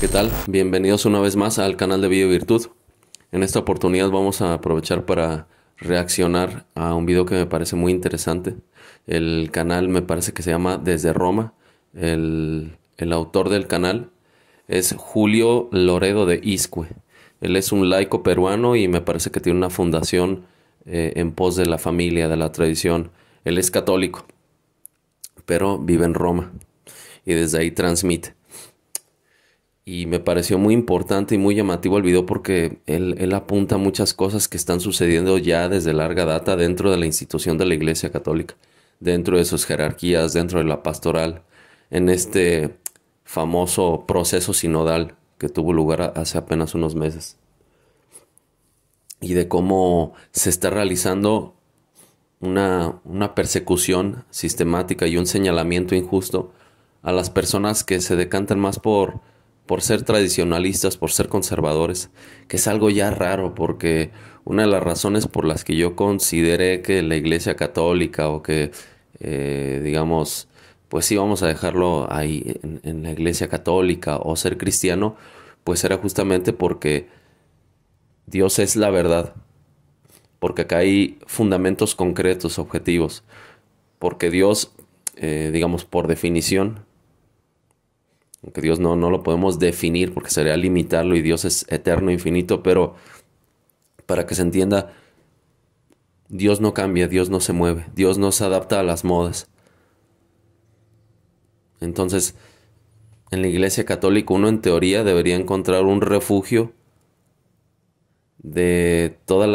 ¿Qué tal? Bienvenidos una vez más al canal de Video Virtud. En esta oportunidad vamos a aprovechar para reaccionar a un video que me parece muy interesante. El canal me parece que se llama Desde Roma. El autor del canal es Julio Loredo de Iscue. Él es un laico peruano y me parece que tiene una fundación en pos de la familia, de la tradición. Él es católico, pero vive en Roma y desde ahí transmite. Y me pareció muy importante y muy llamativo el video porque él apunta muchas cosas que están sucediendo ya desde larga data dentro de la institución de la Iglesia Católica, dentro de sus jerarquías, dentro de la pastoral, en este famoso proceso sinodal que tuvo lugar hace apenas unos meses. Y de cómo se está realizando una persecución sistemática y un señalamiento injusto a las personas que se decantan más por ser tradicionalistas, por ser conservadores, que es algo ya raro, porque una de las razones por las que yo consideré que la Iglesia Católica o que, digamos, pues sí, vamos a dejarlo ahí en la Iglesia Católica o ser cristiano, pues era justamente porque Dios es la verdad, porque acá hay fundamentos concretos, objetivos, porque Dios, digamos, por definición, aunque Dios no lo podemos definir porque sería limitarlo y Dios es eterno, infinito, pero para que se entienda, Dios no cambia, Dios no se mueve, Dios no se adapta a las modas. Entonces, en la Iglesia Católica uno en teoría debería encontrar un refugio de toda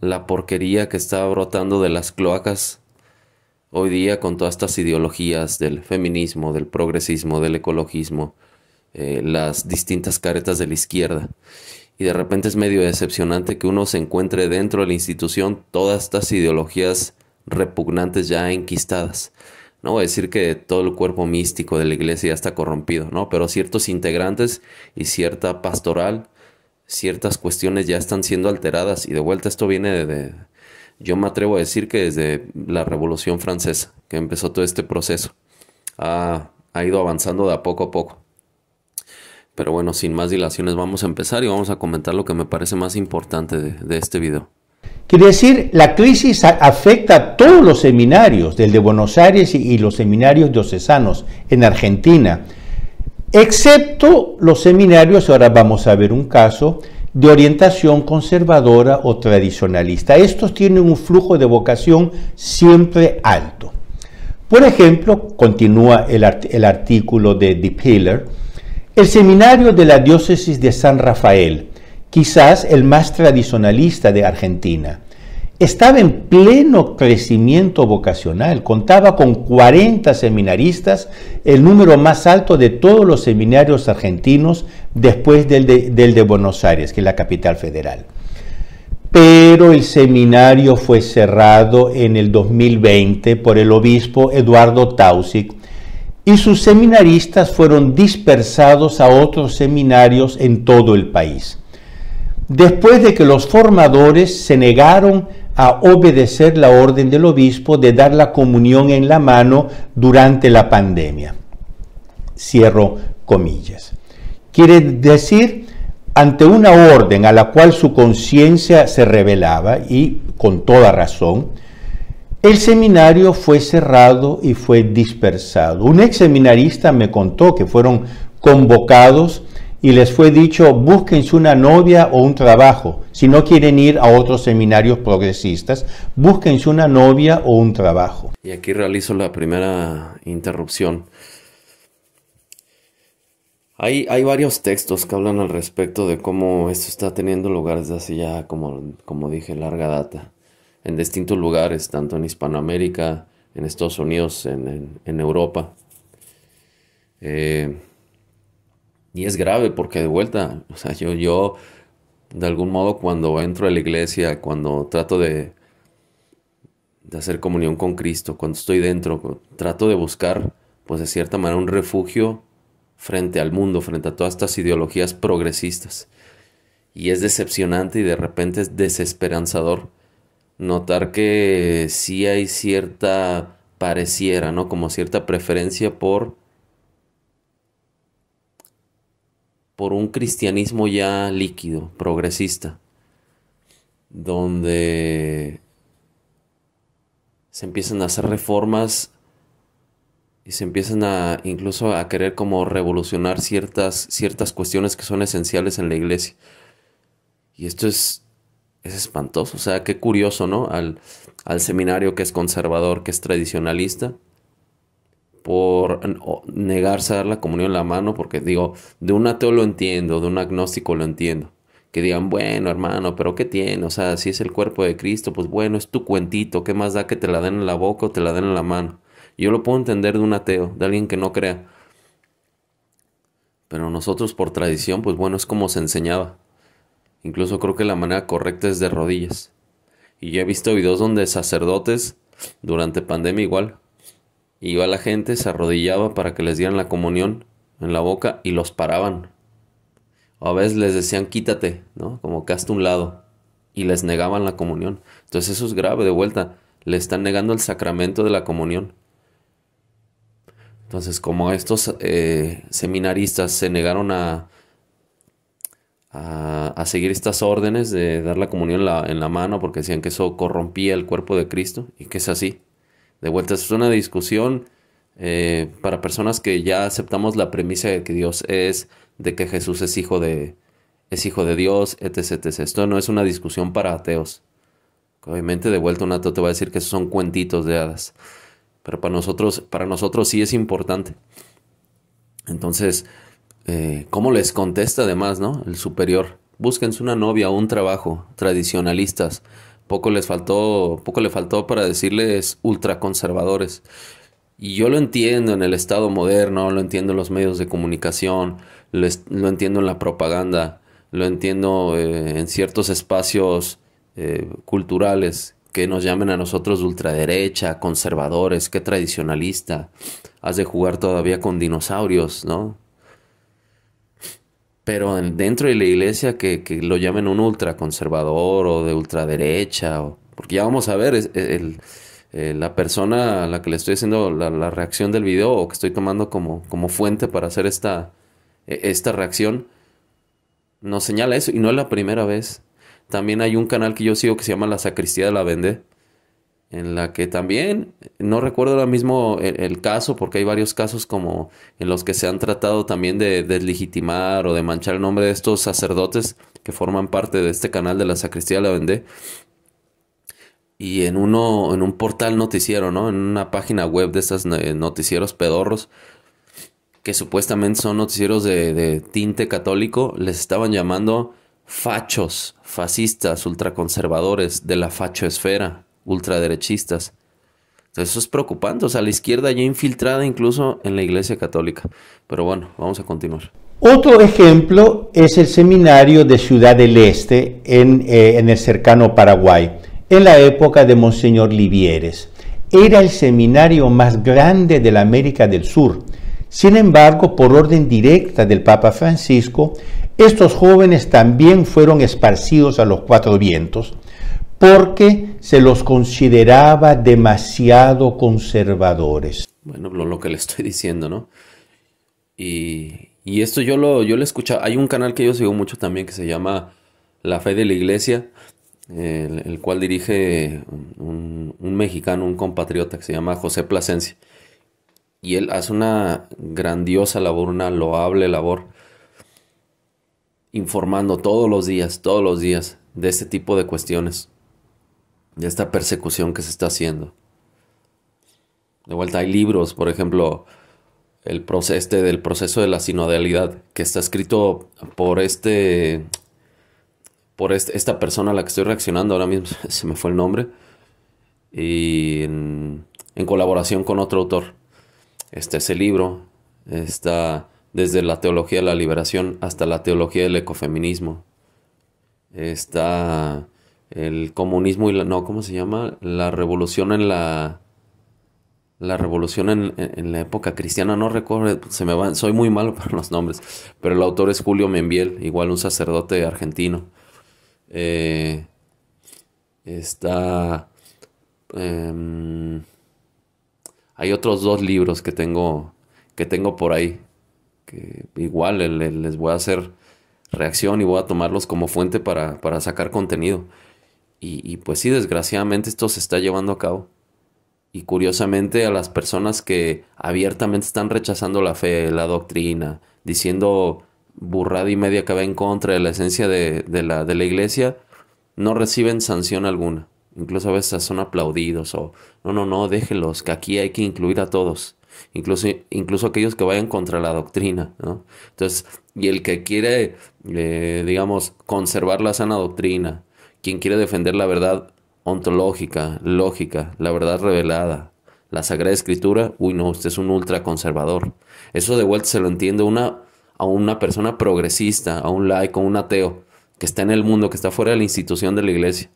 la porquería que está brotando de las cloacas hoy día con todas estas ideologías del feminismo, del progresismo, del ecologismo, las distintas caretas de la izquierda. Y de repente es medio decepcionante que uno se encuentre dentro de la institución todas estas ideologías repugnantes ya enquistadas. No voy a decir que todo el cuerpo místico de la iglesia ya está corrompido, ¿no? Pero ciertos integrantes y cierta pastoral, ciertas cuestiones ya están siendo alteradas. Y de vuelta esto viene yo me atrevo a decir que desde la Revolución Francesa, que empezó todo este proceso, ha ido avanzando de a poco. Pero bueno, sin más dilaciones vamos a empezar y vamos a comentar lo que me parece más importante de este video. Quiere decir, la crisis afecta a todos los seminarios, del de Buenos Aires y los seminarios diocesanos en Argentina, excepto los seminarios, ahora vamos a ver un caso, de orientación conservadora o tradicionalista. Estos tienen un flujo de vocación siempre alto. Por ejemplo, continúa el artículo de The Pillar, el seminario de la diócesis de San Rafael, quizás el más tradicionalista de Argentina, estaba en pleno crecimiento vocacional, contaba con 40 seminaristas, el número más alto de todos los seminarios argentinos después del de Buenos Aires, que es la capital federal. Pero el seminario fue cerrado en el 2020 por el obispo Eduardo Taussig y sus seminaristas fueron dispersados a otros seminarios en todo el país. Después de que los formadores se negaron a obedecer la orden del obispo de dar la comunión en la mano durante la pandemia. Cierro comillas. Quiere decir, ante una orden a la cual su conciencia se rebelaba, y con toda razón, el seminario fue cerrado y fue dispersado. Un ex seminarista me contó que fueron convocados y les fue dicho, búsquense una novia o un trabajo. Si no quieren ir a otros seminarios progresistas, búsquense una novia o un trabajo. Y aquí realizo la primera interrupción. Hay varios textos que hablan al respecto de cómo esto está teniendo lugar desde hace ya, como dije, larga data. En distintos lugares, tanto en Hispanoamérica, en Estados Unidos, en Europa. Y es grave porque de vuelta, o sea, yo de algún modo cuando entro a la iglesia, cuando trato de hacer comunión con Cristo, cuando estoy dentro, trato de buscar, pues de cierta manera, un refugio frente al mundo, frente a todas estas ideologías progresistas. Y es decepcionante y de repente es desesperanzador notar que sí hay cierta, pareciera, ¿no? Como cierta preferencia por por un cristianismo ya líquido, progresista, donde se empiezan a hacer reformas y se empiezan a incluso a querer como revolucionar ciertas cuestiones que son esenciales en la iglesia. Y esto es espantoso, o sea, qué curioso, ¿no? Al seminario que es conservador, que es tradicionalista, por negarse a dar la comunión en la mano, porque digo, de un ateo lo entiendo, de un agnóstico lo entiendo. Que digan, bueno, hermano, pero ¿qué tiene? O sea, si es el cuerpo de Cristo, pues bueno, es tu cuentito, ¿qué más da que te la den en la boca o te la den en la mano? Yo lo puedo entender de un ateo, de alguien que no crea. Pero nosotros por tradición, pues bueno, es como se enseñaba. Incluso creo que la manera correcta es de rodillas. Y yo he visto videos donde sacerdotes, durante pandemia igual, iba la gente, se arrodillaba para que les dieran la comunión en la boca y los paraban. O a veces les decían quítate, ¿no? Como que hazte un lado. Y les negaban la comunión. Entonces eso es grave, de vuelta. Le están negando el sacramento de la comunión. Entonces como estos seminaristas se negaron a seguir estas órdenes de dar la comunión en la mano porque decían que eso corrompía el cuerpo de Cristo y que es así. De vuelta, es una discusión para personas que ya aceptamos la premisa de que Dios es, de que Jesús es hijo de Dios, etc, etc. Esto no es una discusión para ateos. Obviamente, de vuelta, un ateo te va a decir que esos son cuentitos de hadas. Pero para nosotros sí es importante. Entonces, ¿cómo les contesta además, no? El superior. Búsquense una novia o un trabajo, tradicionalistas. Poco le faltó para decirles ultraconservadores. Y yo lo entiendo en el Estado moderno, lo entiendo en los medios de comunicación, lo entiendo en la propaganda, lo entiendo en ciertos espacios culturales que nos llamen a nosotros de ultraderecha, conservadores, qué tradicionalista, has de jugar todavía con dinosaurios, ¿no? Pero dentro de la iglesia que lo llamen un ultraconservador o de ultraderecha, porque ya vamos a ver, la persona a la que le estoy haciendo la reacción del video o que estoy tomando como fuente para hacer esta reacción, nos señala eso y no es la primera vez. También hay un canal que yo sigo que se llama La Sacristía de la Vendée, en la que también, no recuerdo ahora mismo el caso, porque hay varios casos como en los que se han tratado también de deslegitimar o de manchar el nombre de estos sacerdotes que forman parte de este canal de La Sacristía de la Vendée. Y en un portal noticiero, ¿no? En una página web de estos noticieros pedorros, que supuestamente son noticieros de tinte católico, les estaban llamando fachos, fascistas, ultraconservadores, de la fachoesfera, ultraderechistas. Entonces eso es preocupante, o sea, la izquierda ya infiltrada incluso en la Iglesia Católica. Pero bueno, vamos a continuar. Otro ejemplo es el seminario de Ciudad del Este en el cercano Paraguay, en la época de Monseñor Livieres. Era el seminario más grande de la América del Sur. Sin embargo, por orden directa del Papa Francisco, estos jóvenes también fueron esparcidos a los cuatro vientos, porque se los consideraba demasiado conservadores. Bueno, lo que le estoy diciendo, ¿no? Y esto yo lo he escuchado. Hay un canal que yo sigo mucho también que se llama La Fe de la Iglesia, el cual dirige un mexicano, un compatriota que se llama José Plasencia. Y él hace una grandiosa labor, una loable labor, informando todos los días, de este tipo de cuestiones, de esta persecución que se está haciendo. De vuelta hay libros, por ejemplo, del proceso de la sinodalidad, que está escrito por esta persona a la que estoy reaccionando ahora mismo, se me fue el nombre, y en colaboración con otro autor. Ese libro está desde la teología de la liberación hasta la teología del ecofeminismo. Está el comunismo y ¿cómo se llama? La revolución en la época cristiana, no recuerdo, soy muy malo para los nombres, pero el autor es Julio Membiel, igual un sacerdote argentino. Hay otros dos libros que tengo por ahí. que igual les voy a hacer reacción y voy a tomarlos como fuente para sacar contenido. Y pues sí, desgraciadamente esto se está llevando a cabo. Y curiosamente a las personas que abiertamente están rechazando la fe, la doctrina, diciendo burrada y media que va en contra de la esencia de la iglesia, no reciben sanción alguna. Incluso a veces son aplaudidos o no, déjenlos, que aquí hay que incluir a todos. Incluso aquellos que vayan contra la doctrina, ¿no? Entonces, y el que quiere, digamos, conservar la sana doctrina, quien quiere defender la verdad ontológica, lógica, la verdad revelada, la Sagrada Escritura, uy no, usted es un ultraconservador. Eso de vuelta se lo entiende a una persona progresista, a un laico, a un ateo, que está en el mundo, que está fuera de la institución de la iglesia.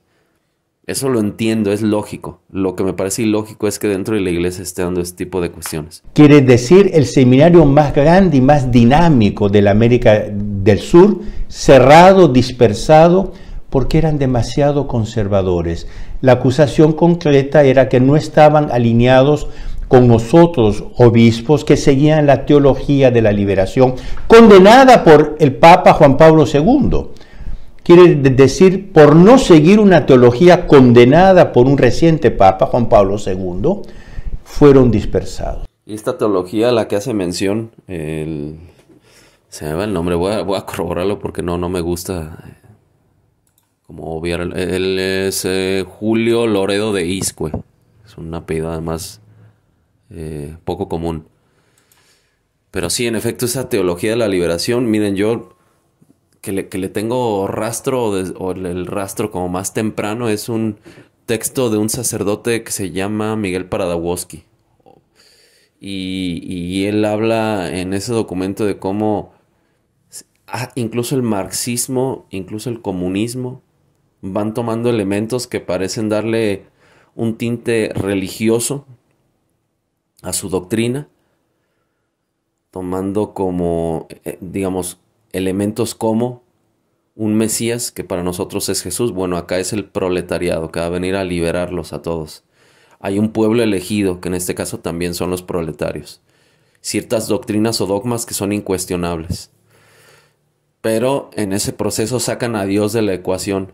Eso lo entiendo, es lógico. Lo que me parece ilógico es que dentro de la iglesia esté dando este tipo de cuestiones. Quiere decir el seminario más grande y más dinámico de la América del Sur, cerrado, dispersado, porque eran demasiado conservadores. La acusación concreta era que no estaban alineados con nosotros, obispos, que seguían la teología de la liberación, condenada por el Papa Juan Pablo II. Quiere decir, por no seguir una teología condenada por un reciente Papa, Juan Pablo II, fueron dispersados. Y esta teología a la que hace mención, se me va el nombre, voy a corroborarlo porque no me gusta como obviar. Él es Julio Loredo de Iscue, es un apellido además poco común. Pero sí, en efecto, esa teología de la liberación, miren, yo que le tengo rastro, o el rastro como más temprano, es un texto de un sacerdote que se llama Miguel Paradawski. Y él habla en ese documento de cómo incluso el marxismo, incluso el comunismo, van tomando elementos que parecen darle un tinte religioso a su doctrina, tomando como, digamos, elementos como un Mesías, que para nosotros es Jesús. Bueno, acá es el proletariado, que va a venir a liberarlos a todos. Hay un pueblo elegido, que en este caso también son los proletarios. Ciertas doctrinas o dogmas que son incuestionables. Pero en ese proceso sacan a Dios de la ecuación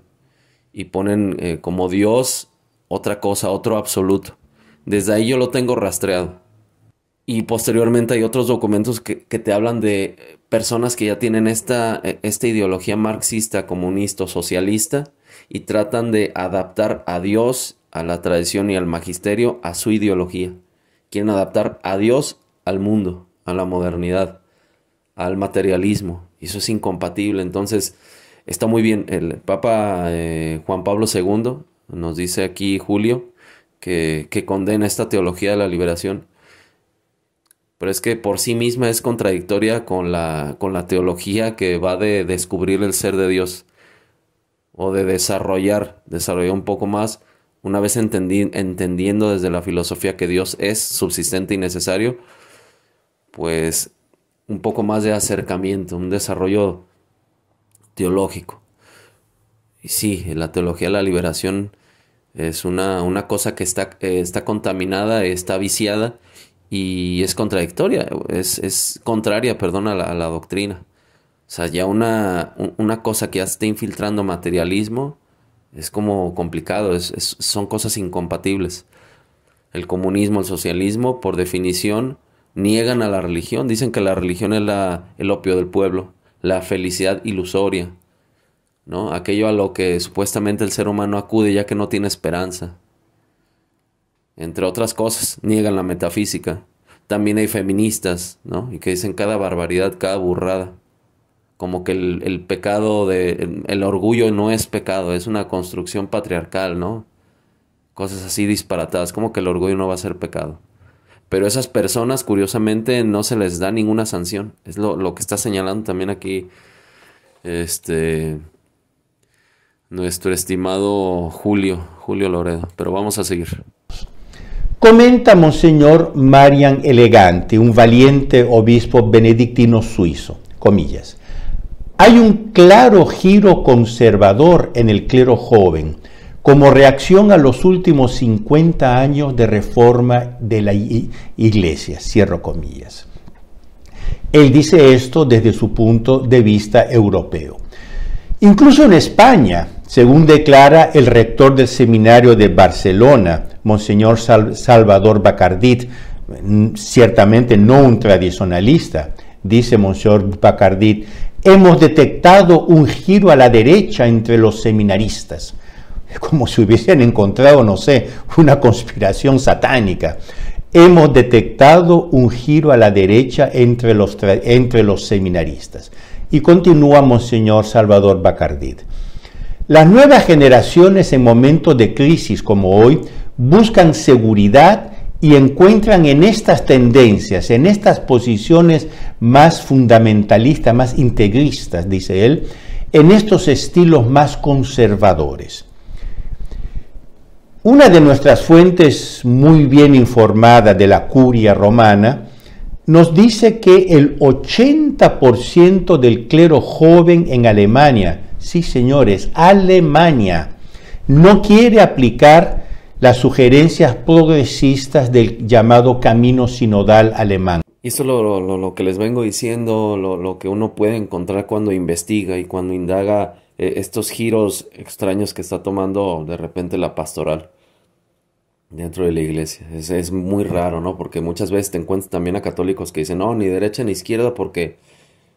y ponen como Dios otra cosa, otro absoluto. Desde ahí yo lo tengo rastreado. Y posteriormente hay otros documentos que te hablan de personas que ya tienen esta ideología marxista, comunista o socialista y tratan de adaptar a Dios, a la tradición y al magisterio a su ideología. Quieren adaptar a Dios al mundo, a la modernidad, al materialismo. Y eso es incompatible. Entonces está muy bien. El Papa Juan Pablo II nos dice aquí, Julio, que condena esta teología de la liberación. Pero es que por sí misma es contradictoria con la teología que va de descubrir el ser de Dios o de desarrollar un poco más, una vez entendiendo desde la filosofía que Dios es subsistente y necesario, pues un poco más de acercamiento, un desarrollo teológico. Y sí, la teología de la liberación es una cosa que está contaminada, está viciada, y es contradictoria, es contraria, a la doctrina. O sea, ya una cosa que ya esté infiltrando materialismo es como complicado, son cosas incompatibles. El comunismo, el socialismo, por definición, niegan a la religión. Dicen que la religión es el opio del pueblo, la felicidad ilusoria, ¿no? Aquello a lo que supuestamente el ser humano acude ya que no tiene esperanza. Entre otras cosas, niegan la metafísica. También hay feministas, ¿no? Y que dicen cada barbaridad, cada burrada. Como que el pecado, el orgullo no es pecado, es una construcción patriarcal, ¿no? Cosas así disparatadas, como que el orgullo no va a ser pecado. Pero a esas personas, curiosamente, no se les da ninguna sanción. Es lo que está señalando también aquí nuestro estimado Julio Loredo. Pero vamos a seguir. Comenta Monseñor Marian Elegante, un valiente obispo benedictino suizo, comillas. Hay un claro giro conservador en el clero joven, como reacción a los últimos 50 años de reforma de la Iglesia, cierro comillas. Él dice esto desde su punto de vista europeo. Incluso en España, según declara el rector del seminario de Barcelona, Monseñor Salvador Bacardit, ciertamente no un tradicionalista, dice Monseñor Bacardit, hemos detectado un giro a la derecha entre los seminaristas, como si hubiesen encontrado, no sé, una conspiración satánica. Hemos detectado un giro a la derecha entre los seminaristas. Y continúa Monseñor Salvador Bacardit. Las nuevas generaciones en momentos de crisis como hoy buscan seguridad y encuentran en estas tendencias, en estas posiciones más fundamentalistas, más integristas, dice él, en estos estilos más conservadores. Una de nuestras fuentes muy bien informada de la curia romana nos dice que el 80% del clero joven en Alemania, sí señores, Alemania, no quiere aplicar las sugerencias progresistas del llamado camino sinodal alemán. Y eso es lo que les vengo diciendo, lo que uno puede encontrar cuando investiga y cuando indaga estos giros extraños que está tomando de repente la pastoral dentro de la iglesia. Es muy raro, ¿no? Porque muchas veces te encuentras también a católicos que dicen, no, ni derecha ni izquierda porque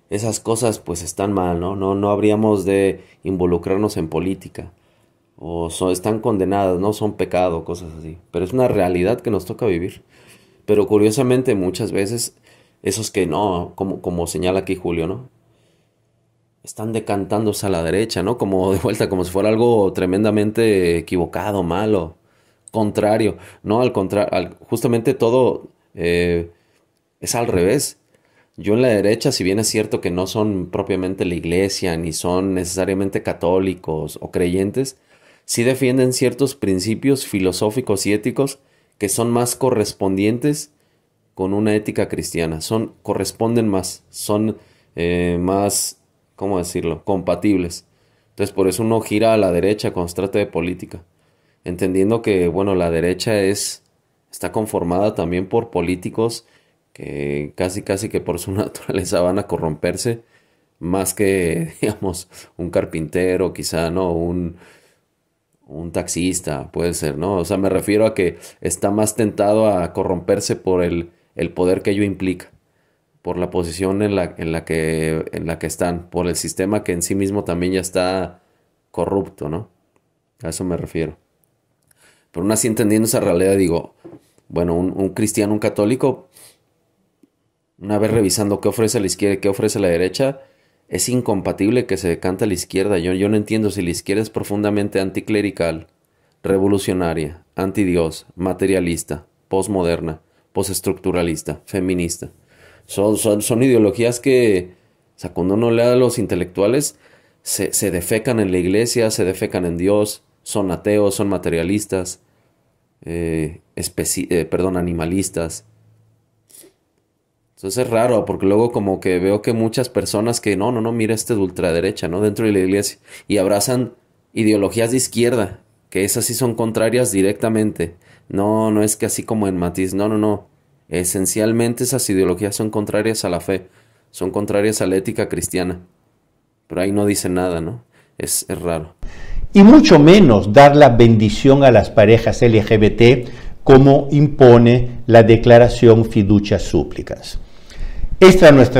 esas cosas pues están mal, ¿no? No habríamos de involucrarnos en política. O están condenadas, ¿no? Son pecado, cosas así. Pero es una realidad que nos toca vivir. Pero curiosamente muchas veces esos que no, como señala aquí Julio, ¿no? Están decantándose a la derecha, ¿no? Como de vuelta, como si fuera algo tremendamente equivocado, malo, contrario. No, al contrario, justamente todo es al revés. Yo en la derecha, si bien es cierto que no son propiamente la iglesia, ni son necesariamente católicos o creyentes, sí defienden ciertos principios filosóficos y éticos que son más correspondientes con una ética cristiana, corresponden más, son más, ¿cómo decirlo?, compatibles. Entonces por eso uno gira a la derecha cuando se trata de política, entendiendo que, bueno, la derecha está conformada también por políticos que casi que por su naturaleza van a corromperse, más que, digamos, un carpintero, quizá, ¿no?, un taxista, puede ser, ¿no? O sea, me refiero a que está más tentado a corromperse por el poder que ello implica, por la posición en la que están, por el sistema que en sí mismo también ya está corrupto, ¿no? A eso me refiero. Pero aún así, entendiendo esa realidad, digo, bueno, un cristiano, un católico, una vez revisando qué ofrece la izquierda y qué ofrece la derecha, es incompatible que se decante a la izquierda. Yo no entiendo si la izquierda es profundamente anticlerical, revolucionaria, antidios, materialista, posmoderna, postestructuralista, feminista. Son ideologías que, o sea, cuando uno lee a los intelectuales, se defecan en la iglesia, se defecan en Dios, son ateos, son materialistas, animalistas. Entonces es raro, porque luego como que veo que muchas personas que no, mira de ultraderecha, ¿no? Dentro de la iglesia, y abrazan ideologías de izquierda, que esas sí son contrarias directamente. No es que así como en matiz, no. Esencialmente esas ideologías son contrarias a la fe, son contrarias a la ética cristiana. Pero ahí no dice nada, ¿no? Es raro. Y mucho menos dar la bendición a las parejas LGBT como impone la declaración Fiducia Supplicans. Esta es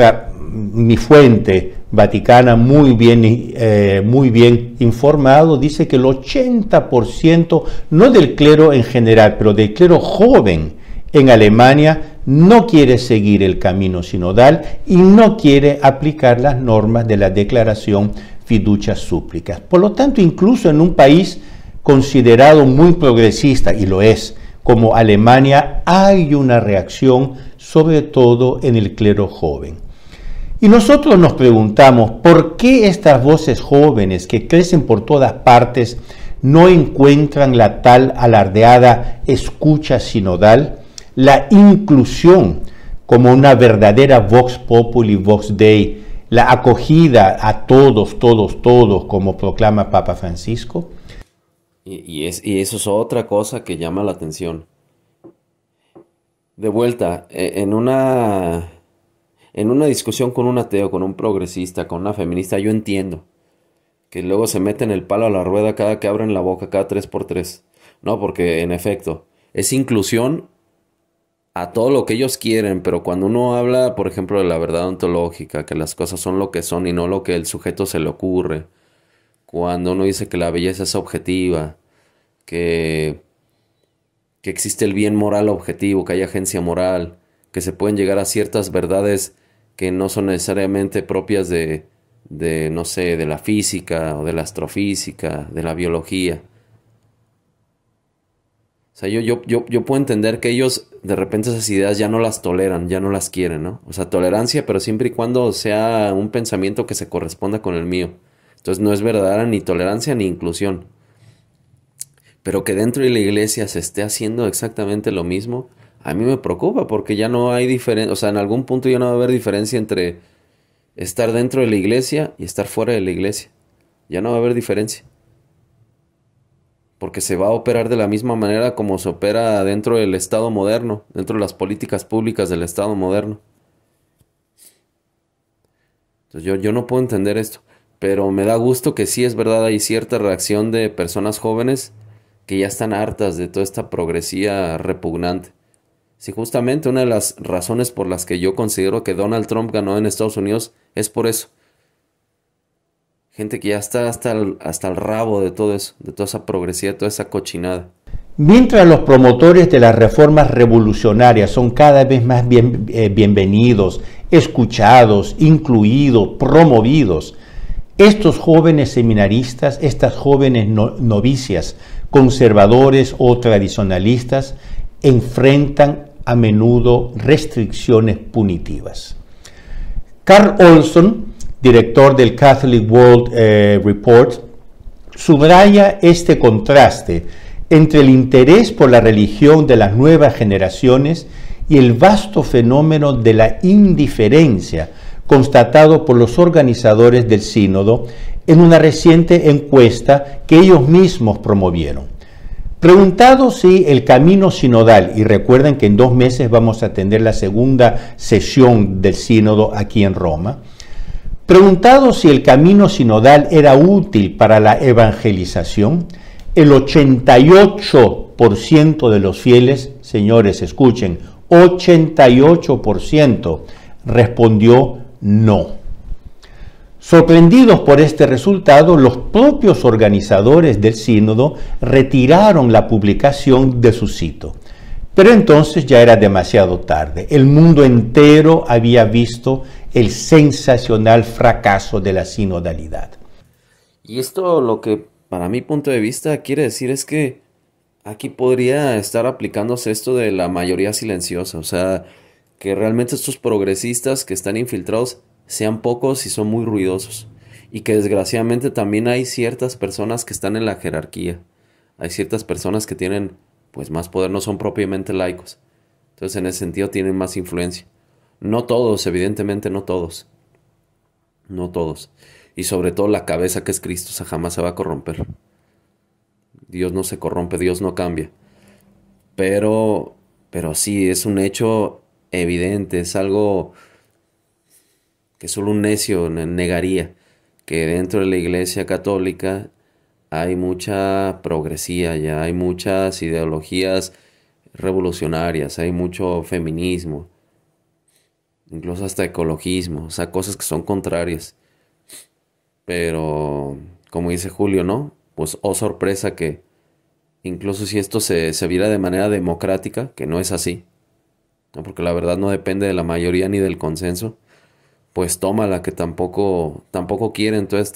mi fuente vaticana muy bien informado, dice que el 80%, no del clero en general, pero del clero joven en Alemania, no quiere seguir el camino sinodal y no quiere aplicar las normas de la declaración Fiducia Supplicans. Por lo tanto, incluso en un país considerado muy progresista, y lo es, como Alemania, hay una reacción, sobre todo en el clero joven. Y nosotros nos preguntamos, ¿por qué estas voces jóvenes que crecen por todas partes no encuentran la tal alardeada escucha sinodal, la inclusión como una verdadera vox populi, vox dei, la acogida a todos, como proclama Papa Francisco? Y eso es otra cosa que llama la atención. De vuelta, En una discusión con un ateo, con un progresista, con una feminista, yo entiendo que luego se meten el palo a la rueda cada que abren la boca, cada 3x3. No, porque en efecto, es inclusión a todo lo que ellos quieren, pero cuando uno habla, por ejemplo, de la verdad ontológica, que las cosas son lo que son y no lo que el sujeto se le ocurre, cuando uno dice que la belleza es objetiva, que existe el bien moral objetivo, que hay agencia moral, que se pueden llegar a ciertas verdades que no son necesariamente propias de no sé, de la física o de la astrofísica, de la biología. O sea, yo puedo entender que ellos de repente esas ideas ya no las toleran, ya no las quieren, ¿no? O sea, tolerancia, pero siempre y cuando sea un pensamiento que se corresponda con el mío. Entonces no es verdadera ni tolerancia ni inclusión. Pero que dentro de la iglesia se esté haciendo exactamente lo mismo, a mí me preocupa porque ya no hay diferencia, o sea, en algún punto ya no va a haber diferencia entre estar dentro de la iglesia y estar fuera de la iglesia. Ya no va a haber diferencia. Porque se va a operar de la misma manera como se opera dentro del Estado moderno, dentro de las políticas públicas del Estado moderno. Entonces yo no puedo entender esto, pero me da gusto que sí es verdad, hay cierta reacción de personas jóvenes que ya están hartas de toda esta progresía repugnante. Sí, justamente una de las razones por las que yo considero que Donald Trump ganó en Estados Unidos es por eso. Gente que ya está hasta el rabo de todo eso, de toda esa progresía, de toda esa cochinada. Mientras los promotores de las reformas revolucionarias son cada vez más bienvenidos, escuchados, incluidos, promovidos, estos jóvenes seminaristas, estas jóvenes novicias, conservadores o tradicionalistas, enfrentan a menudo restricciones punitivas. Carl Olson, director del Catholic World Report, subraya este contraste entre el interés por la religión de las nuevas generaciones y el vasto fenómeno de la indiferencia constatado por los organizadores del sínodo en una reciente encuesta que ellos mismos promovieron. Preguntado si el camino sinodal, y recuerden que en 2 meses vamos a tener la segunda sesión del sínodo aquí en Roma, preguntado si el camino sinodal era útil para la evangelización, el 88% de los fieles, señores, escuchen, 88% respondió no. Sorprendidos por este resultado, los propios organizadores del sínodo retiraron la publicación de su sitio. Pero entonces ya era demasiado tarde. El mundo entero había visto el sensacional fracaso de la sinodalidad. Y esto lo que para mi punto de vista quiere decir es que aquí podría estar aplicándose esto de la mayoría silenciosa. O sea, que realmente estos progresistas que están infiltrados sean pocos y son muy ruidosos. Y que desgraciadamente también hay ciertas personas que están en la jerarquía. Hay ciertas personas que tienen pues más poder, no son propiamente laicos. Entonces en ese sentido tienen más influencia. No todos, evidentemente no todos. No todos. Y sobre todo la cabeza que es Cristo, o sea, jamás se va a corromper. Dios no se corrompe, Dios no cambia. Pero sí, es un hecho evidente, es algo que solo un necio negaría, que dentro de la Iglesia Católica hay mucha progresía, ya hay muchas ideologías revolucionarias, hay mucho feminismo, incluso hasta ecologismo, o sea, cosas que son contrarias. Pero, como dice Julio, ¿no? Pues, oh sorpresa que incluso si esto se viera de manera democrática, que no es así, ¿no? Porque la verdad no depende de la mayoría ni del consenso, pues tómala que tampoco quieren todas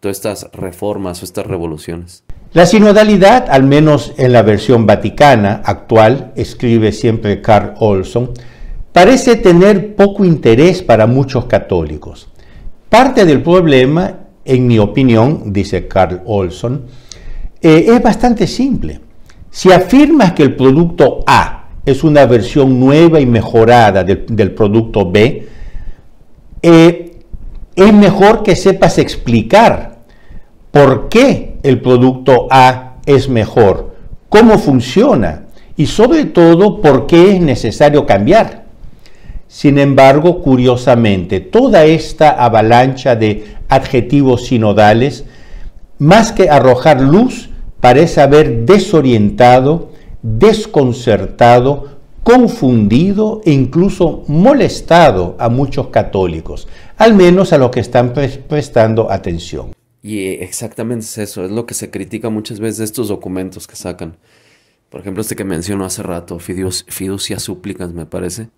estas reformas o estas revoluciones. La sinodalidad, al menos en la versión vaticana actual, escribe siempre Carl Olson, parece tener poco interés para muchos católicos. Parte del problema, en mi opinión, dice Carl Olson, es bastante simple. Si afirmas que el producto A es una versión nueva y mejorada del producto B, es mejor que sepas explicar por qué el producto A es mejor, cómo funciona y sobre todo por qué es necesario cambiar. Sin embargo, curiosamente, toda esta avalancha de adjetivos sinodales, más que arrojar luz, parece haber desorientado, desconcertado, confundido e incluso molestado a muchos católicos, al menos a los que están prestando atención. Y exactamente es eso, es lo que se critica muchas veces de estos documentos que sacan. Por ejemplo, este que mencionó hace rato, Fiducia Supplicans, me parece,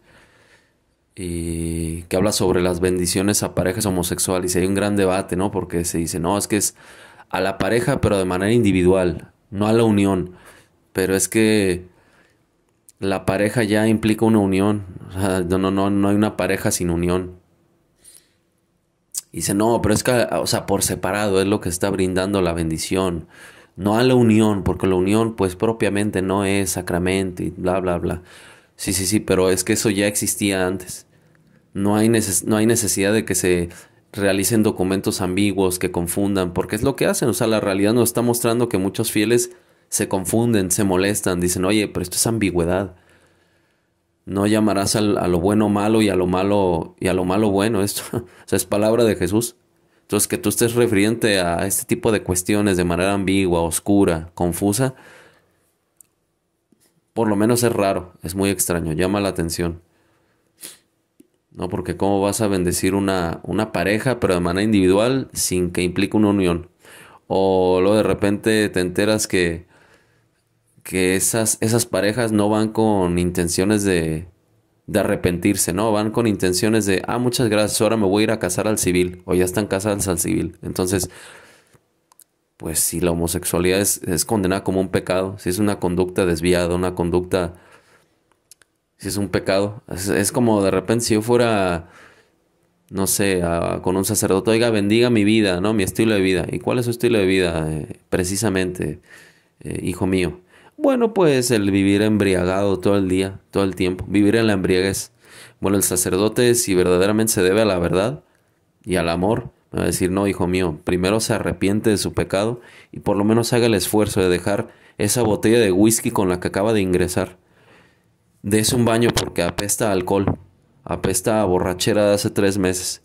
y que habla sobre las bendiciones a parejas homosexuales. Y hay un gran debate, ¿no? Porque se dice, no, es que es a la pareja, pero de manera individual, no a la unión. Pero es que la pareja ya implica una unión. O sea, no hay una pareja sin unión. Y dice, no, pero es que, o sea, por separado es lo que está brindando la bendición. No a la unión, porque la unión, pues, propiamente no es sacramento y bla, bla, bla. Sí, pero es que eso ya existía antes. No hay necesidad de que se realicen documentos ambiguos que confundan, porque es lo que hacen. O sea, la realidad nos está mostrando que muchos fieles se confunden, se molestan, dicen, oye, pero esto es ambigüedad. No llamarás a lo bueno malo y a lo malo bueno. Esto, o sea, es palabra de Jesús. Entonces, que tú estés refiriente a este tipo de cuestiones de manera ambigua, oscura, confusa, por lo menos es raro, es muy extraño, llama la atención. No, porque cómo vas a bendecir una pareja, pero de manera individual, sin que implique una unión. O luego de repente te enteras que esas parejas no van con intenciones de arrepentirse, ¿no? Van con intenciones de, muchas gracias, ahora me voy a ir a casar al civil, o ya están casadas al civil. Entonces, pues si la homosexualidad es condenada como un pecado, si es una conducta desviada, una conducta, si es un pecado, es como de repente si yo fuera, no sé, con un sacerdote, oiga, bendiga mi vida, ¿no? Mi estilo de vida. ¿Y cuál es su estilo de vida? Precisamente, hijo mío. Bueno, pues el vivir embriagado todo el día, todo el tiempo, vivir en la embriaguez. Bueno, el sacerdote, si verdaderamente se debe a la verdad y al amor, me va a decir, no, hijo mío, primero se arrepiente de su pecado y por lo menos haga el esfuerzo de dejar esa botella de whisky con la que acaba de ingresar. Dese un baño porque apesta a alcohol, apesta a borrachera de hace 3 meses.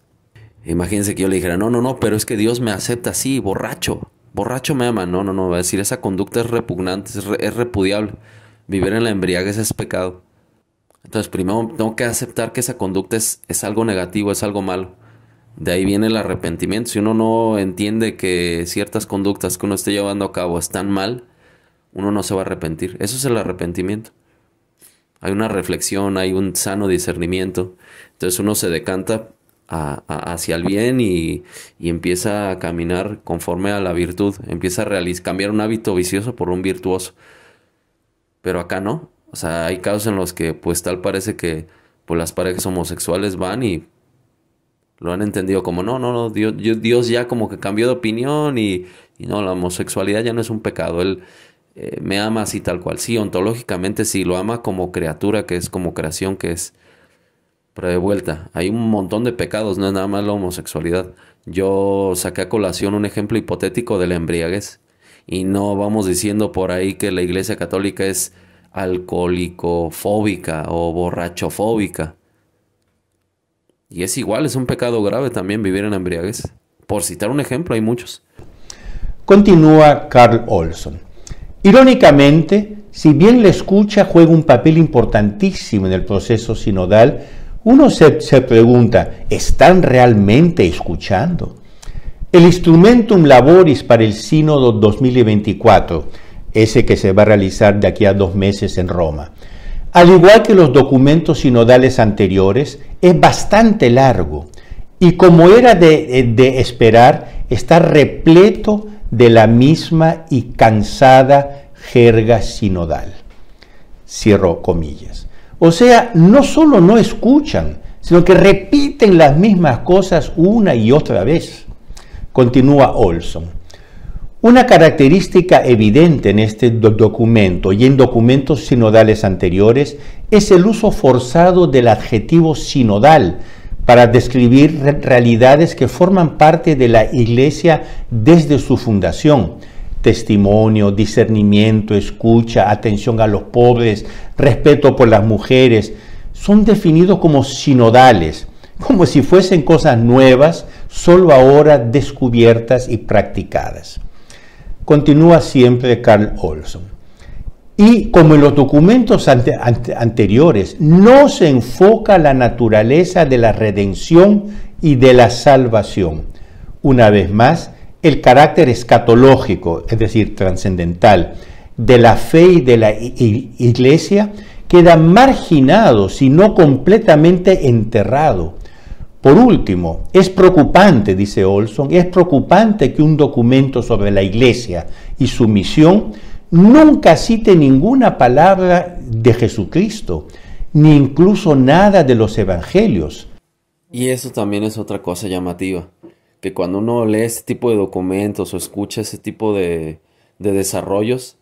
Imagínense que yo le dijera, no, pero es que Dios me acepta así, borracho me ama. No, va a decir, esa conducta es repugnante, es repudiable. Vivir en la embriaguez es pecado. Entonces primero tengo que aceptar que esa conducta es algo negativo, es algo malo. De ahí viene el arrepentimiento. Si uno no entiende que ciertas conductas que uno esté llevando a cabo están mal, uno no se va a arrepentir. Eso es el arrepentimiento. Hay una reflexión, hay un sano discernimiento. Entonces uno se decanta hacia el bien y empieza a caminar conforme a la virtud. Empieza a cambiar un hábito vicioso por un virtuoso. Pero acá no. O sea, hay casos en los que pues tal parece que pues las parejas homosexuales van y lo han entendido como no, Dios ya como que cambió de opinión y no, la homosexualidad ya no es un pecado. Él me ama así tal cual. Sí, ontológicamente sí, lo ama como criatura que es, como creación que es. Pero de vuelta, hay un montón de pecados, no es nada más la homosexualidad. Yo saqué a colación un ejemplo hipotético de la embriaguez. Y no vamos diciendo por ahí que la Iglesia Católica es alcohólico-fóbica o borrachofóbica. Y es igual, es un pecado grave también vivir en la embriaguez. Por citar un ejemplo, hay muchos. Continúa Carl Olson. Irónicamente, si bien la escucha juega un papel importantísimo en el proceso sinodal, uno se pregunta, ¿están realmente escuchando? El Instrumentum Laboris para el Sínodo 2024, ese que se va a realizar de aquí a 2 meses en Roma, al igual que los documentos sinodales anteriores, es bastante largo y, como era de esperar, está repleto de la misma y cansada jerga sinodal. Cierro comillas. O sea, no solo no escuchan, sino que repiten las mismas cosas una y otra vez. Continúa Olson. Una característica evidente en este documento y en documentos sinodales anteriores es el uso forzado del adjetivo sinodal para describir realidades que forman parte de la Iglesia desde su fundación. Testimonio, discernimiento, escucha, atención a los pobres, respeto por las mujeres. son definidos como sinodales, como si fuesen cosas nuevas, solo ahora descubiertas y practicadas. Continúa siempre Carl Olson. Y como en los documentos anteriores, no se enfoca la naturaleza de la redención y de la salvación. Una vez más, el carácter escatológico, es decir, trascendental, de la fe y de la Iglesia queda marginado, si no completamente enterrado. Por último, es preocupante, dice Olson, es preocupante que un documento sobre la Iglesia y su misión nunca cite ninguna palabra de Jesucristo, ni incluso nada de los evangelios. Y eso también es otra cosa llamativa, que cuando uno lee este tipo de documentos o escucha ese tipo de desarrollos,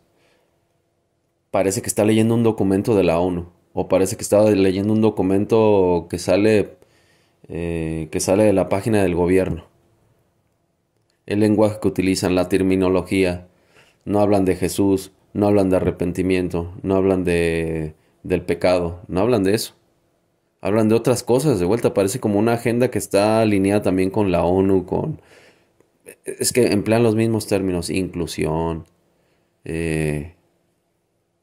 parece que está leyendo un documento de la ONU, o parece que está leyendo un documento que sale de la página del gobierno. El lenguaje que utilizan, la terminología, no hablan de Jesús, no hablan de arrepentimiento, no hablan del pecado, no hablan de eso. Hablan de otras cosas, de vuelta, parece como una agenda que está alineada también con la ONU, es que emplean los mismos términos, inclusión, qué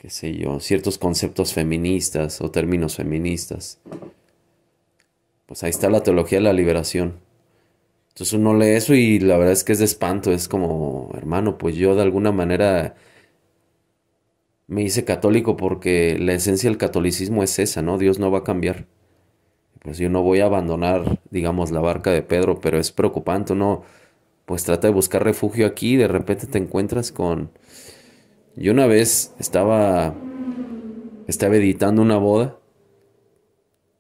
sé yo, ciertos conceptos feministas o términos feministas. Pues ahí está la teología de la liberación. Entonces uno lee eso y la verdad es que es de espanto, es como, hermano, pues yo de alguna manera me hice católico porque la esencia del catolicismo es esa, ¿no? Dios no va a cambiar. Pues yo no voy a abandonar, digamos, la barca de Pedro, pero es preocupante, ¿no? Pues trata de buscar refugio aquí y de repente te encuentras con... Yo una vez estaba editando una boda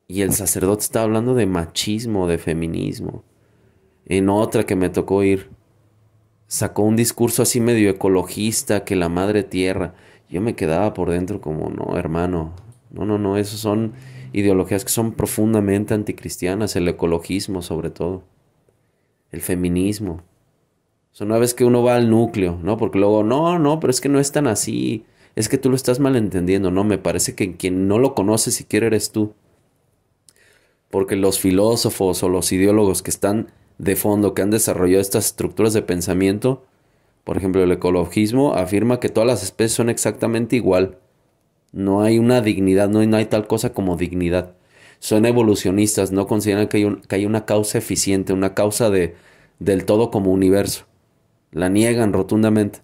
y el sacerdote estaba hablando de machismo, de feminismo. En otra que me tocó ir, sacó un discurso así medio ecologista, que la madre tierra. Yo me quedaba por dentro como, no, hermano, no, esos son ideologías que son profundamente anticristianas, el ecologismo sobre todo, el feminismo. O sea, una vez que uno va al núcleo, ¿no? Porque luego, no, pero es que no es tan así, es que tú lo estás malentendiendo, no, me parece que quien no lo conoce siquiera eres tú. Porque los filósofos o los ideólogos que están de fondo, que han desarrollado estas estructuras de pensamiento, por ejemplo, el ecologismo afirma que todas las especies son exactamente igual. No hay una dignidad, no hay tal cosa como dignidad. Son evolucionistas, no consideran que hay una causa eficiente, una causa del todo como universo. La niegan rotundamente.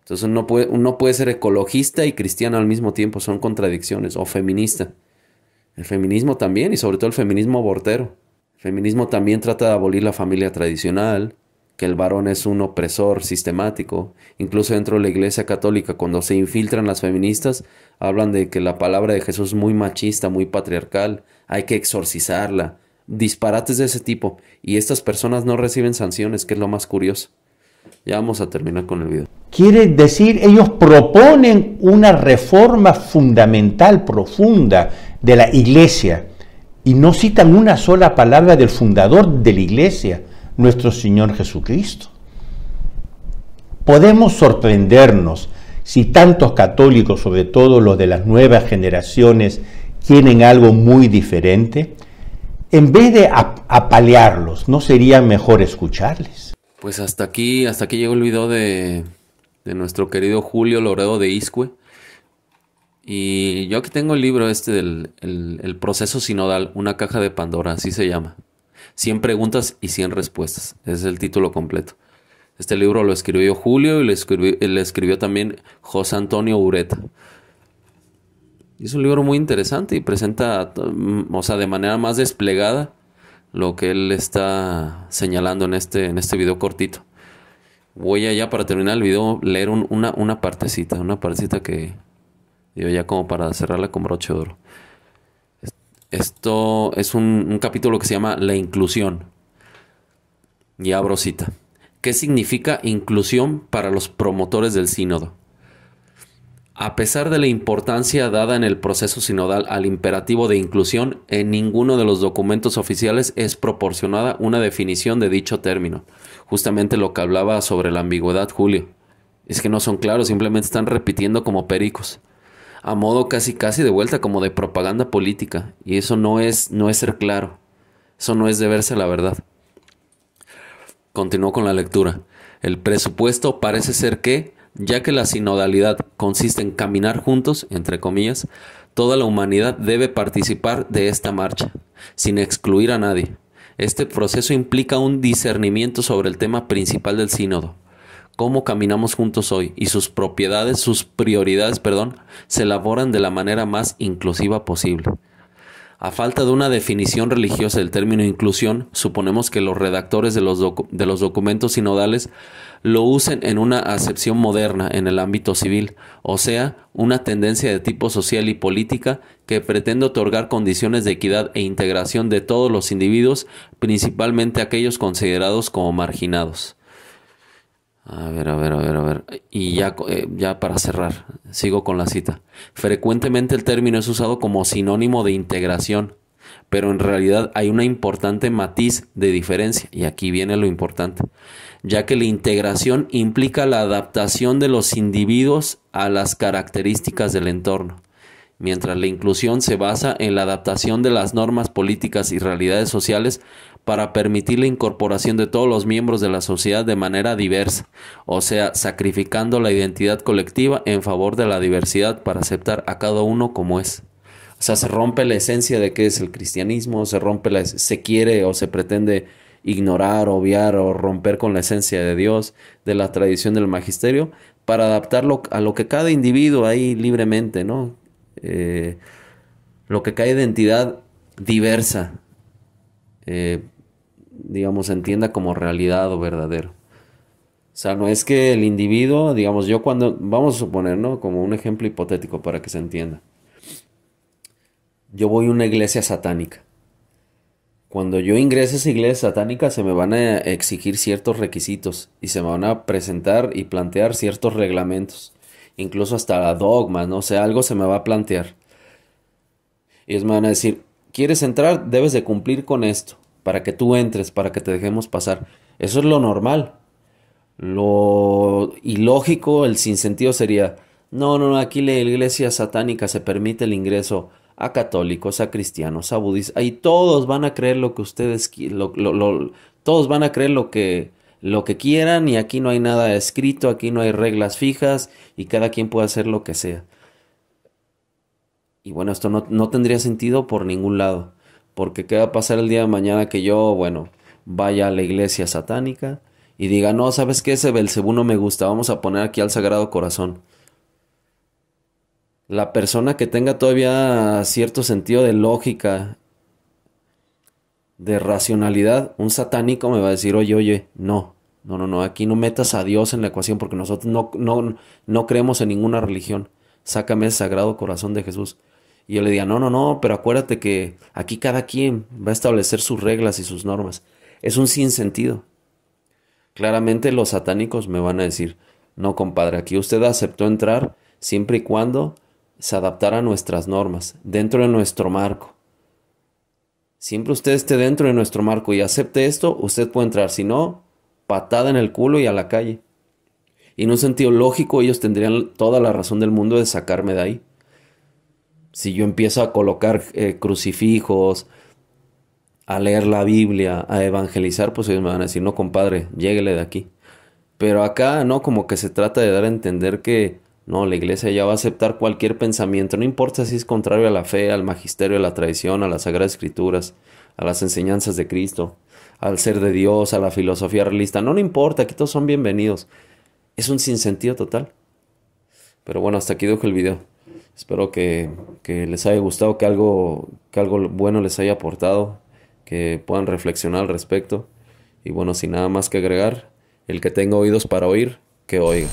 Entonces uno puede ser ecologista y cristiano al mismo tiempo, son contradicciones, o feminista. El feminismo también, y sobre todo el feminismo abortero. El feminismo también trata de abolir la familia tradicional, que el varón es un opresor sistemático. Incluso dentro de la Iglesia Católica, cuando se infiltran las feministas, hablan de que la palabra de Jesús es muy machista, muy patriarcal, hay que exorcizarla. Disparates de ese tipo. Y estas personas no reciben sanciones, que es lo más curioso. Ya vamos a terminar con el video. Quiere decir, ellos proponen una reforma fundamental, profunda de la Iglesia, y no citan una sola palabra del fundador de la Iglesia, nuestro Señor Jesucristo. Podemos sorprendernos si tantos católicos, sobre todo los de las nuevas generaciones, quieren algo muy diferente. En vez de apalearlos, ¿no sería mejor escucharles? Pues hasta aquí llegó el video de nuestro querido Julio Loredo de Iscue. Y yo aquí tengo el libro el proceso sinodal, una caja de Pandora, así se llama. 100 preguntas y 100 respuestas, ese es el título completo. Este libro lo escribió Julio y le escribió también José Antonio Ureta. Y es un libro muy interesante y presenta, o sea, de manera más desplegada lo que él está señalando en este video cortito. Voy allá para terminar el video leer una partecita que digo ya como para cerrarla con broche de oro. Esto es un capítulo que se llama La inclusión. Y abro cita. ¿Qué significa inclusión para los promotores del sínodo? A pesar de la importancia dada en el proceso sinodal al imperativo de inclusión, en ninguno de los documentos oficiales es proporcionada una definición de dicho término. Justamente lo que hablaba sobre la ambigüedad, Julio. Es que no son claros, simplemente están repitiendo como pericos. a modo casi casi de vuelta como de propaganda política, y eso no es ser claro, eso no es deberse a la verdad. Continúo con la lectura. El presupuesto parece ser que, ya que la sinodalidad consiste en caminar juntos, entre comillas, toda la humanidad debe participar de esta marcha, sin excluir a nadie. Este proceso implica un discernimiento sobre el tema principal del sínodo, cómo caminamos juntos hoy, y sus prioridades, se elaboran de la manera más inclusiva posible. A falta de una definición religiosa del término inclusión, suponemos que los redactores de los documentos sinodales lo usen en una acepción moderna en el ámbito civil, o sea, una tendencia de tipo social y política que pretende otorgar condiciones de equidad e integración de todos los individuos, principalmente aquellos considerados como marginados. A ver. Y ya para cerrar, sigo con la cita. Frecuentemente el término es usado como sinónimo de integración, pero en realidad hay una importante matiz de diferencia, y aquí viene lo importante, ya que la integración implica la adaptación de los individuos a las características del entorno, mientras la inclusión se basa en la adaptación de las normas políticas y realidades sociales para permitir la incorporación de todos los miembros de la sociedad de manera diversa, o sea, sacrificando la identidad colectiva en favor de la diversidad para aceptar a cada uno como es. O sea, se rompe la esencia de qué es el cristianismo, se quiere o se pretende ignorar, obviar o romper con la esencia de Dios, de la tradición del magisterio, para adaptarlo a lo que cada individuo ahí libremente, ¿no? Lo que cada identidad diversa, digamos, entienda como realidad o verdadero. O sea, no es que el individuo, digamos, vamos a suponer, ¿no? Como un ejemplo hipotético para que se entienda. Yo voy a una iglesia satánica. Cuando yo ingrese a esa iglesia satánica se me van a exigir ciertos requisitos y se me van a presentar y plantear ciertos reglamentos, incluso hasta dogmas, ¿no? O sea, algo se me va a plantear. Ellos me van a decir, ¿quieres entrar? Debes de cumplir con esto, para que tú entres, para que te dejemos pasar. Eso es lo normal. Lo ilógico, el sinsentido sería, no, aquí la iglesia satánica se permite el ingreso a católicos, a cristianos, a budistas, ahí todos van a creer lo que ustedes todos van a creer lo que quieran, y aquí no hay nada escrito, aquí no hay reglas fijas y cada quien puede hacer lo que sea. Y bueno, esto no tendría sentido por ningún lado, porque ¿qué va a pasar el día de mañana que yo, vaya a la iglesia satánica y diga, no, ¿sabes qué? Ese Belcebú no me gusta, vamos a poner aquí al Sagrado Corazón? La persona que tenga todavía cierto sentido de lógica, de racionalidad, un satánico me va a decir, oye, no, aquí no metas a Dios en la ecuación porque nosotros no creemos en ninguna religión. Sácame el Sagrado Corazón de Jesús. Y yo le diga, no, pero acuérdate que aquí cada quien va a establecer sus reglas y sus normas. Es un sinsentido. Claramente los satánicos me van a decir, no, compadre, aquí usted aceptó entrar siempre y cuando se adaptara a nuestras normas, dentro de nuestro marco. Siempre usted esté dentro de nuestro marco y acepte esto, usted puede entrar. Si no, patada en el culo y a la calle. Y en un sentido lógico, ellos tendrían toda la razón del mundo de sacarme de ahí. Si yo empiezo a colocar crucifijos, a leer la Biblia, a evangelizar, pues ellos me van a decir, no, compadre, lléguele de aquí. Pero acá, no, como que se trata de dar a entender que no, la iglesia ya va a aceptar cualquier pensamiento, no importa si es contrario a la fe, al magisterio, a la tradición, a las Sagradas Escrituras, a las enseñanzas de Cristo, al ser de Dios, a la filosofía realista. No importa, aquí todos son bienvenidos. Es un sinsentido total. Pero bueno, hasta aquí dejo el video. Espero que les haya gustado, que algo bueno les haya aportado, que puedan reflexionar al respecto. Y bueno, sin nada más que agregar, el que tenga oídos para oír, que oiga.